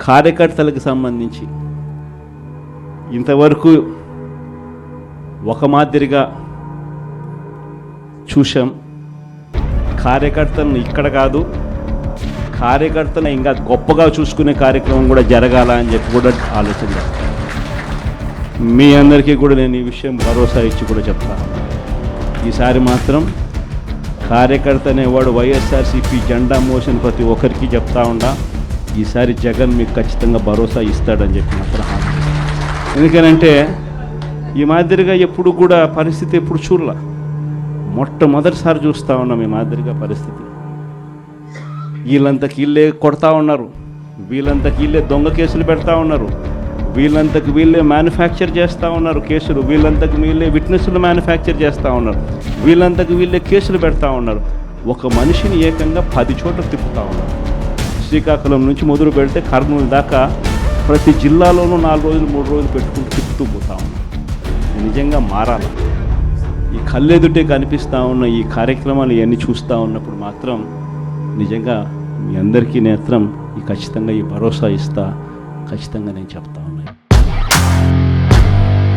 కార్యకర్తలకు సంబంధించి ఇంతవరకు ఒక మాదిరిగా చూసాం. కార్యకర్తలను ఇక్కడ కాదు, కార్యకర్తను ఇంకా గొప్పగా చూసుకునే కార్యక్రమం కూడా జరగాల అని చెప్పి కూడా ఆలోచన చేస్తాను. మీ అందరికీ కూడా నేను ఈ విషయం భరోసా ఇచ్చి కూడా చెప్తాను. ఈసారి మాత్రం కార్యకర్త అనేవాడు వైఎస్ఆర్సీపీ జెండా మోసిన ప్రతి ఒక్కరికి చెప్తా ఉండా, ఈసారి జగన్ మీకు ఖచ్చితంగా భరోసా ఇస్తాడని చెప్పి మాత్రం. ఎందుకనంటే ఈ మాదిరిగా ఎప్పుడు కూడా పరిస్థితి ఎప్పుడు చూడలా, మొట్టమొదటిసారి చూస్తూ ఉన్నాం ఈ మాదిరిగా పరిస్థితి. వీళ్ళంతకి వీళ్ళే కొడతా ఉన్నారు, వీళ్ళంతకి వీళ్ళే దొంగ కేసులు పెడతా ఉన్నారు, వీళ్ళంతకు వీళ్ళే మ్యానుఫ్యాక్చర్ చేస్తూ ఉన్నారు కేసులు, వీళ్ళంతకు వీళ్ళే విట్నెస్లు మ్యానుఫ్యాక్చర్ చేస్తూ ఉన్నారు, వీళ్ళంతకు వీళ్ళే కేసులు పెడతా ఉన్నారు. ఒక మనిషిని ఏకంగా 10 చోట్ల తిప్పుతూ ఉన్నారు. శ్రీకాకుళం నుంచి మొదలు పెడితే కర్నూలు దాకా ప్రతి జిల్లాలోనూ 4 రోజులు 3 రోజులు పెట్టుకుంటూ తిప్పుతూ పోతా ఉన్నారు. నిజంగా మారాలి. ఈ కళ్ళెదుటే కనిపిస్తూ ఉన్న ఈ కార్యక్రమాలు ఇవన్నీ చూస్తూ ఉన్నప్పుడు మాత్రం నిజంగా మీ అందరికీ నేత్రం ఖచ్చితంగా ఈ భరోసా ఇస్తా, ఖచ్చితంగా నేను చెప్తాను.